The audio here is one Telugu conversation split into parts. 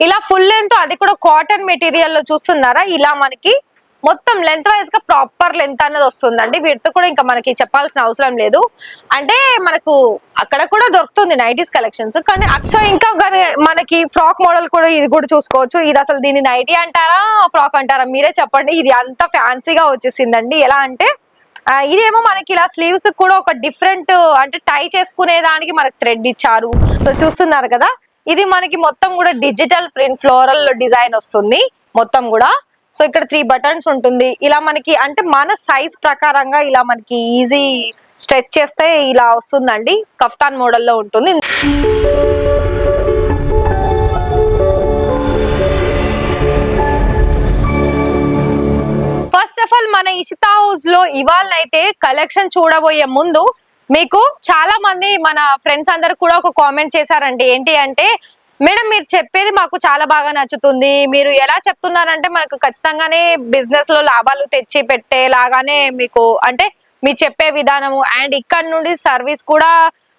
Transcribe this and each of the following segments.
ఇలా ఫుల్ లెంత్, అది కూడా కాటన్ మెటీరియల్ లో చూస్తున్నారా. ఇలా మనకి మొత్తం లెంత్ వైజ్ గా ప్రాపర్ లెంత్ అనేది వస్తుందండి. వీటితో కూడా ఇంకా మనకి చెప్పాల్సిన అవసరం లేదు. అంటే మనకు అక్కడ కూడా దొరుకుతుంది నైటీస్ కలెక్షన్స్, కానీ సో ఇంకా మనకి ఫ్రాక్ మోడల్ కూడా ఇది కూడా చూసుకోవచ్చు. ఇది అసలు దీన్ని నైటీ అంటారా ఫ్రాక్ అంటారా మీరే చెప్పండి. ఇది అంత ఫ్యాన్సీగా వచ్చేసిందండి. ఎలా అంటే ఇదేమో మనకి ఇలా స్లీవ్స్ కూడా ఒక డిఫరెంట్, అంటే టై చేసుకునే దానికి మనకి థ్రెడ్ ఇచ్చారు. సో చూస్తున్నారు కదా, ఇది మనకి మొత్తం కూడా డిజిటల్ ప్రింట్ ఫ్లోరల్ డిజైన్ వస్తుంది మొత్తం కూడా. సో ఇక్కడ 3 బటన్స్ ఉంటుంది. ఇలా మనకి అంటే మన సైజ్ ప్రకారంగా ఇలా మనకి ఈజీ స్ట్రెచ్ చేస్తే ఇలా వస్తుందండి. కఫ్తాన్ మోడల్లో ఉంటుంది. ఫస్ట్ ఆఫ్ ఆల్ మన ఇషితా హౌస్ లో ఇవాళ అయితే కలెక్షన్ చూడబోయే ముందు మీకు చాలా మంది మన ఫ్రెండ్స్ అందరు కూడా ఒక కామెంట్ చేశారండి. ఏంటి అంటే, మేడం మీరు చెప్పేది మాకు చాలా బాగా నచ్చుతుంది, మీరు ఎలా చెప్తున్నారంటే మనకు ఖచ్చితంగానే బిజినెస్ లో లాభాలు తెచ్చి పెట్టేలాగానే మీకు అంటే మీరు చెప్పే విధానము, అండ్ ఇక్కడ నుండి సర్వీస్ కూడా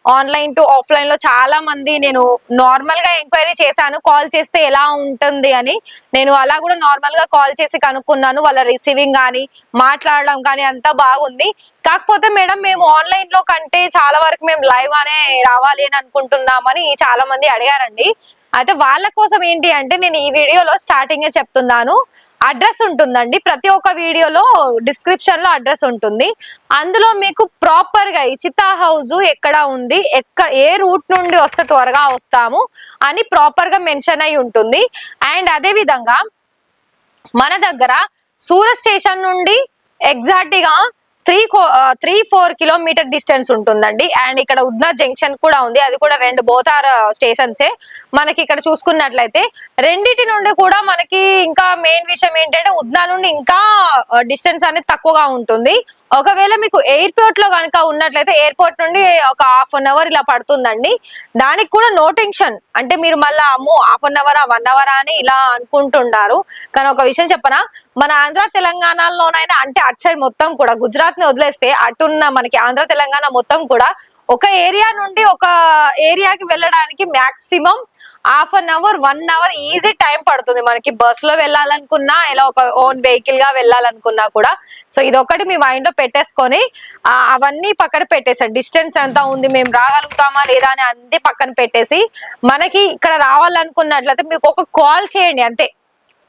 ఆన్లైన్ టు ఆఫ్లైన్ లో చాలా మంది నేను నార్మల్ గా ఎంక్వైరీ చేశాను, కాల్ చేస్తే ఎలా ఉంటుంది అని. నేను అలా కూడా నార్మల్ గా కాల్ చేసి కనుక్కున్నాను. వాళ్ళ రిసీవింగ్ కానీ మాట్లాడడం కానీ అంతా బాగుంది. కాకపోతే మేడం మేము ఆన్లైన్ లో కంటే చాలా వరకు మేము లైవ్ గానే రావాలి అని అనుకుంటున్నామని చాలా మంది అడిగారండి. అయితే వాళ్ళ కోసం ఏంటి అంటే నేను ఈ వీడియోలో స్టార్టింగ్ చెప్తున్నాను, అడ్రస్ ఉంటుందండి. ప్రతి ఒక్క వీడియోలో డిస్క్రిప్షన్ లో అడ్రస్ ఉంటుంది. అందులో మీకు ప్రాపర్ గా ఇషితా హౌస్ ఎక్కడ ఉంది, ఏ రూట్ నుండి వస్తే త్వరగా వస్తాము అని ప్రాపర్ గా మెన్షన్ అయి ఉంటుంది. అండ్ అదే విధంగా మన దగ్గర సూరత్ స్టేషన్ నుండి ఎగ్జాక్ట్ గా 3-4 కిలోమీటర్ డిస్టెన్స్ ఉంటుందండి. అండ్ ఇక్కడ ఉద్నా జంక్షన్ కూడా ఉంది, అది కూడా 2 బోతార్ స్టేషన్సే. మనకి ఇక్కడ చూసుకున్నట్లయితే రెండిటి నుండి కూడా మనకి ఇంకా మెయిన్ విషయం ఏంటంటే ఉద్నా నుండి ఇంకా డిస్టెన్స్ అనేది తక్కువగా ఉంటుంది. ఒకవేళ మీకు ఎయిర్పోర్ట్ లో కనుక ఉన్నట్లయితే ఎయిర్పోర్ట్ నుండి ఒక 1/2 అవర్ ఇలా పడుతుందండి. దానికి కూడా నో టెన్షన్. అంటే మీరు మళ్ళీ అమ్మో 1/2 అవర్ 1 అవర్ అని ఇలా అనుకుంటుంటారు. కానీ ఒక విషయం చెప్పనా, మన ఆంధ్ర తెలంగాణలోనైనా అంటే అటు సైడ్ మొత్తం కూడా గుజరాత్ ని వదిలేస్తే అటున్న మనకి ఆంధ్ర తెలంగాణ మొత్తం కూడా ఒక ఏరియా నుండి ఒక ఏరియాకి వెళ్ళడానికి maximum 1/2 hour 1 hour easy time పడుతుంది మనకి. బస్ లో వెళ్ళాలనుకున్నా, ఇలా ఒక ఓన్ వెహికల్ గా వెళ్ళాలనుకున్నా కూడా. సో ఇదొకటి మీ మైండ్ లో పెట్టేసుకొని అవన్నీ పక్కన పెట్టేసారు. డిస్టెన్స్ ఎంత ఉంది, మేము రాగలుగుతామా లేదా అని అన్ని పక్కన పెట్టేసి మనకి ఇక్కడ రావాలనుకున్నట్లయితే మీకు ఒక కాల్ చేయండి అంతే.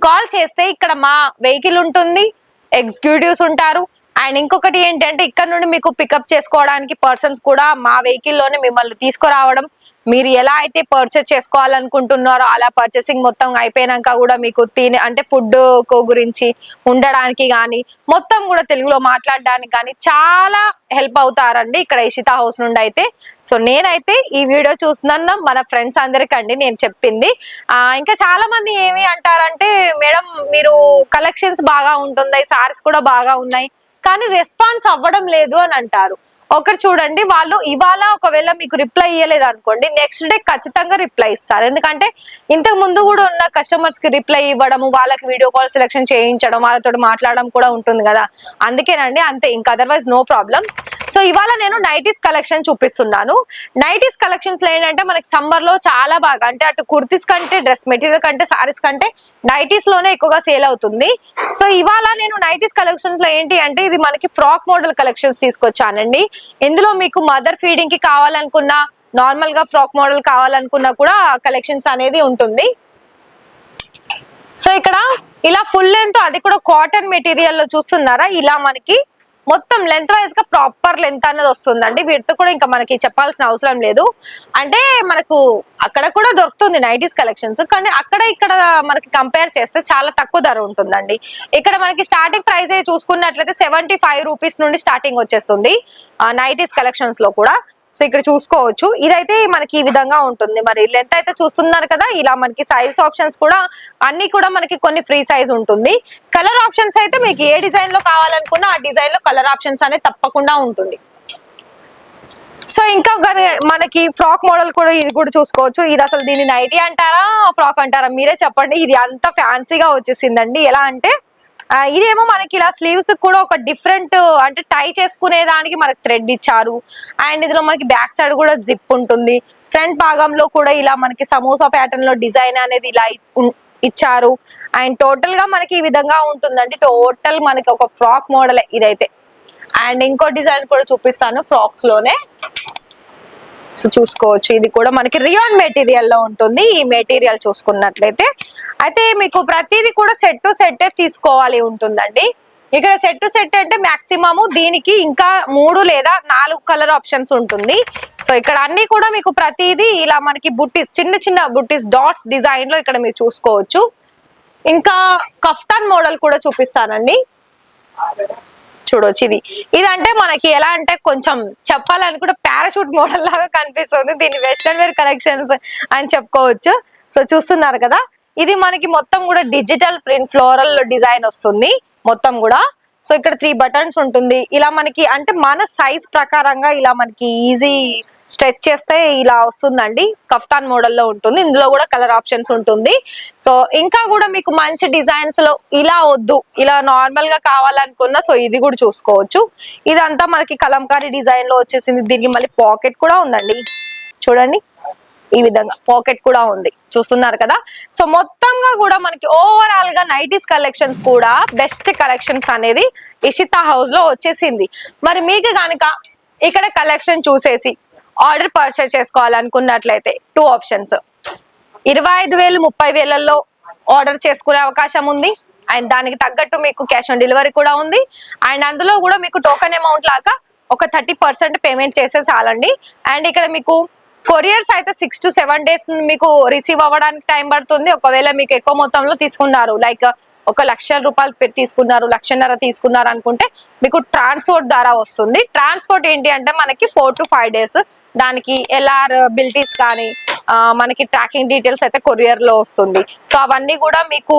కాల్ చేస్తే ఇక్కడ మా వెహికల్ ఉంటుంది, ఎగ్జిక్యూటివ్స్ ఉంటారు. అండ్ ఇంకొకటి ఏంటంటే ఇక్కడ నుండి మీకు పికప్ చేసుకోవడానికి పర్సన్స్ కూడా మా వెహికల్ లోనే మిమ్మల్ని తీసుకురావడం. మీరు ఎలా అయితే పర్చేస్ చేసుకోవాలనుకుంటున్నారో అలా పర్చేసింగ్ మొత్తం అయిపోయినాక కూడా మీకు అంటే ఫుడ్ గురించి ఉండడానికి కానీ మొత్తం కూడా తెలుగులో మాట్లాడడానికి కానీ చాలా హెల్ప్ అవుతారండి ఇక్కడ ఇషితా హౌస్ నుండి అయితే. సో నేనైతే ఈ వీడియో చూస్తున్నా మన ఫ్రెండ్స్ అందరికండి నేను చెప్పింది. ఇంకా చాలా మంది ఏమి అంటారంటే, మేడం మీరు కలెక్షన్స్ బాగా ఉంటున్నాయి, సారీస్ కూడా బాగా ఉన్నాయి, కానీ రెస్పాన్స్ అవ్వడం లేదు అని అంటారు. ఒకటి చూడండి, వాళ్ళు ఇవాళ ఒకవేళ మీకు రిప్లై ఇయ్యలేదు అనుకోండి, నెక్స్ట్ డే ఖచ్చితంగా రిప్లై ఇస్తారు. ఎందుకంటే ఇంతకు ముందు కూడా ఉన్న కస్టమర్స్ కి రిప్లై ఇవ్వడము, వాళ్ళకి వీడియో కాల్ సెలెక్షన్ చేయించడం, వాళ్ళతో మాట్లాడడం కూడా ఉంటుంది కదా, అందుకేనండి అంతే. ఇంకా అదర్వైజ్ నో ప్రాబ్లం. సో ఇవాళ నేను నైటీస్ కలెక్షన్ చూపిస్తున్నాను. నైటీస్ కలెక్షన్స్ లో ఏంటంటే మనకి సమ్మర్ లో చాలా బాగా, అంటే అటు కుర్తీస్ కంటే, డ్రెస్ మెటీరియల్ కంటే, సారీస్ కంటే నైటీస్ లోనే ఎక్కువగా సేల్ అవుతుంది. సో ఇవాళ నేను నైటీస్ కలెక్షన్స్ లో ఏంటి అంటే ఇది మనకి ఫ్రాక్ మోడల్ కలెక్షన్స్ తీసుకొచ్చానండి. ఇందులో మీకు మదర్ ఫీడింగ్ కి కావాలనుకున్నా, నార్మల్ గా ఫ్రాక్ మోడల్ కావాలనుకున్నా కూడా కలెక్షన్స్ అనేది ఉంటుంది. సో ఇక్కడ ఇలా ఫుల్ లెంత్, అది కూడా కాటన్ మెటీరియల్ లో చూస్తున్నారా. ఇలా మనకి మొత్తం లెంత్ వైజ్ గా ప్రాపర్ లెంత్ అనేది వస్తుందండి. వీటితో కూడా ఇంకా మనకి చెప్పాల్సిన అవసరం లేదు. అంటే మనకు అక్కడ కూడా దొరుకుతుంది నైటీస్ కలెక్షన్స్, కానీ అక్కడ ఇక్కడ మనకి కంపేర్ చేస్తే చాలా తక్కువ ధర ఉంటుందండి. ఇక్కడ మనకి స్టార్టింగ్ ప్రైస్ చూసుకున్నట్లయితే 75 రూపీస్ నుండి స్టార్టింగ్ వచ్చేస్తుంది నైటీస్ కలెక్షన్స్ లో కూడా. సో ఇక్కడ చూసుకోవచ్చు, ఇదైతే మనకి ఈ విధంగా ఉంటుంది. మరి లెంత్ అయితే చూస్తున్నారు కదా, ఇలా మనకి సైజ్ ఆప్షన్స్ కూడా అన్ని కూడా మనకి కొన్ని ఫ్రీ సైజ్ ఉంటుంది. కలర్ ఆప్షన్స్ అయితే మీకు ఏ డిజైన్ లో కావాలనుకున్నా ఆ డిజైన్ లో కలర్ ఆప్షన్స్ అనేది తప్పకుండా ఉంటుంది. సో ఇంకా మనకి ఫ్రాక్ మోడల్ కూడా ఇది కూడా చూసుకోవచ్చు. ఇది అసలు దీన్ని నైటీ అంటారా ఫ్రాక్ అంటారా మీరే చెప్పండి. ఇది అంత ఫ్యాన్సీగా వచ్చేసిందండి. ఎలా అంటే ఇదేమో మనకి ఇలా స్లీవ్స్ కూడా ఒక డిఫరెంట్, అంటే టై చేసుకునే దానికి మనకి థ్రెడ్ ఇచ్చారు. అండ్ ఇందులో మనకి బ్యాక్ సైడ్ కూడా జిప్ ఉంటుంది. ఫ్రంట్ భాగంలో కూడా ఇలా మనకి సమోసా ప్యాటర్న్ లో డిజైన్ అనేది ఇలా ఇచ్చారు. అండ్ టోటల్ గా మనకి ఈ విధంగా ఉంటుందండి. టోటల్ మనకి ఒక ఫ్రాక్ మోడల్ ఇదైతే. అండ్ ఇంకో డిజైన్ కూడా చూపిస్తాను ఫ్రాక్స్ లోనే. సో చూసుకోవచ్చు, ఇది కూడా మనకి రియాన్ మెటీరియల్ లో ఉంటుంది. ఈ మెటీరియల్ చూసుకున్నట్లయితే అయితే మీకు ప్రతిదీ కూడా సెట్ టు సెట్ తీసుకోవాలి ఉంటుందండి. ఇక్కడ సెట్ టు సెట్ అంటే మాక్సిమము దీనికి ఇంకా 3 లేదా 4 కలర్ ఆప్షన్స్ ఉంటుంది. సో ఇక్కడ అన్ని కూడా మీకు ప్రతిదీ ఇలా మనకి బుట్టీస్, చిన్న చిన్న బుట్టీస్ డాట్స్ డిజైన్ లో ఇక్కడ మీరు చూసుకోవచ్చు. ఇంకా కఫ్తాన్ మోడల్ కూడా చూపిస్తానండి. చూడొచ్చు, ఇదంటే మనకి ఎలా అంటే కొంచెం చెప్పాలనుకుంటే పారాషూట్ మోడల్ లాగా కనిపిస్తుంది. దీన్ని వెస్టర్న్ వేర్ కలెక్షన్స్ అని చెప్పుకోవచ్చు. సో చూస్తున్నారు కదా, ఇది మనకి మొత్తం కూడా డిజిటల్ ప్రింట్ ఫ్లోరల్ డిజైన్ వస్తుంది మొత్తం కూడా. సో ఇక్కడ 3 బటన్స్ ఉంటుంది. ఇలా మనకి అంటే మన సైజ్ ప్రకారంగా ఇలా మనకి ఈజీ స్ట్రెచ్ చేస్తే ఇలా వస్తుందండి. కఫ్తాన్ మోడల్లో ఉంటుంది. ఇందులో కూడా కలర్ ఆప్షన్స్ ఉంటుంది. సో ఇంకా కూడా మీకు మంచి డిజైన్స్ లో ఇలా వద్దు, ఇలా నార్మల్ గా కావాలనుకున్నా సో ఇది కూడా చూసుకోవచ్చు. ఇదంతా మనకి కలంకారీ డిజైన్ లో వచ్చేసింది. దీనికి మళ్ళీ పాకెట్ కూడా ఉందండి. చూడండి, ఈ విధంగా పాకెట్ కూడా ఉంది. చూస్తున్నారు కదా. సో మొత్తంగా కూడా మనకి ఓవరాల్ గా నైటీస్ కలెక్షన్స్ కూడా బెస్ట్ కలెక్షన్స్ అనేది ఇషితా హౌస్ లో వచ్చేసింది. మరి మీకు కనుక ఇక్కడ కలెక్షన్ చూసేసి ఆర్డర్ పర్చేస్ చేసుకోవాలనుకున్నట్లయితే 2 ఆప్షన్స్. 25,000 30,000లో ఆర్డర్ చేసుకునే అవకాశం ఉంది. అండ్ దానికి తగ్గట్టు మీకు క్యాష్ ఆన్ డెలివరీ కూడా ఉంది. అండ్ అందులో కూడా మీకు టోకెన్ అమౌంట్ లాగా ఒక 30% పేమెంట్ చేసే చాలండి. అండ్ ఇక్కడ మీకు కొరియర్స్ అయితే 6 to 7 days మీకు రిసీవ్ అవ్వడానికి టైం పడుతుంది. ఒకవేళ మీకు ఎక్కువ మొత్తంలో తీసుకున్నారు, లైక్ 1,00,000 రూపాయలు పెట్టి తీసుకున్నారు, 1,50,000 తీసుకున్నారు అనుకుంటే మీకు ట్రాన్స్పోర్ట్ ద్వారా వస్తుంది. ట్రాన్స్పోర్ట్ ఏంటి అంటే మనకి 4 to 5 days. దానికి ఎల్ఆర్ బిల్టీస్ కానీ మనకి ట్రాకింగ్ డీటెయిల్స్ అయితే కొరియర్ లో వస్తుంది. సో అవన్నీ కూడా మీకు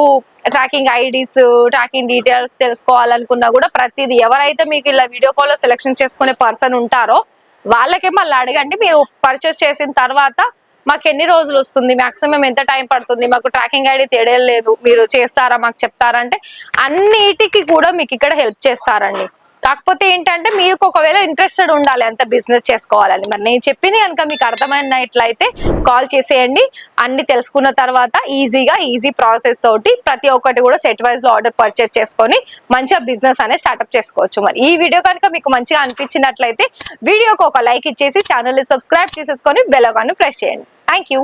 ట్రాకింగ్ ఐడీస్, ట్రాకింగ్ డీటెయిల్స్ తెలుసుకోవాలనుకున్నా కూడా ప్రతిదీ ఎవరైతే మీకు ఇలా వీడియో కాల్ లో సెలెక్షన్ చేసుకునే పర్సన్ ఉంటారో వాళ్ళకే మళ్ళీ అడగండి. మీరు పర్చేస్ చేసిన తర్వాత మాకు ఎన్ని రోజులు వస్తుంది, మాక్సిమం ఎంత టైం పడుతుంది, మాకు ట్రాకింగ్ ఐడి తెలియలేదు, మీరు చేస్తారా, మాకు చెప్తారా అంటే అన్నిటికీ కూడా మీకు ఇక్కడ హెల్ప్ చేస్తారండి. కాకపోతే ఏంటంటే మీకు ఒకవేళ ఇంట్రెస్టెడ్ ఉండాలి అంత బిజినెస్ చేసుకోవాలని. మరి నేను చెప్పింది కనుక మీకు అర్థమైనట్లయితే కాల్ చేసేయండి. అన్ని తెలుసుకున్న తర్వాత ఈజీ ప్రాసెస్ తోటి ప్రతి ఒక్కటి కూడా సెట్ వైజ్ లో ఆర్డర్ పర్చేస్ చేసుకొని మంచిగా బిజినెస్ అనేది స్టార్ట్అప్ చేసుకోవచ్చు. మరి ఈ వీడియో కనుక మీకు మంచిగా అనిపించినట్లయితే వీడియోకి ఒక లైక్ ఇచ్చేసి ఛానల్ ని సబ్స్క్రైబ్ చేసేసుకొని బెల్ ఐకాన్ ని ప్రెస్ చేయండి. Thank you.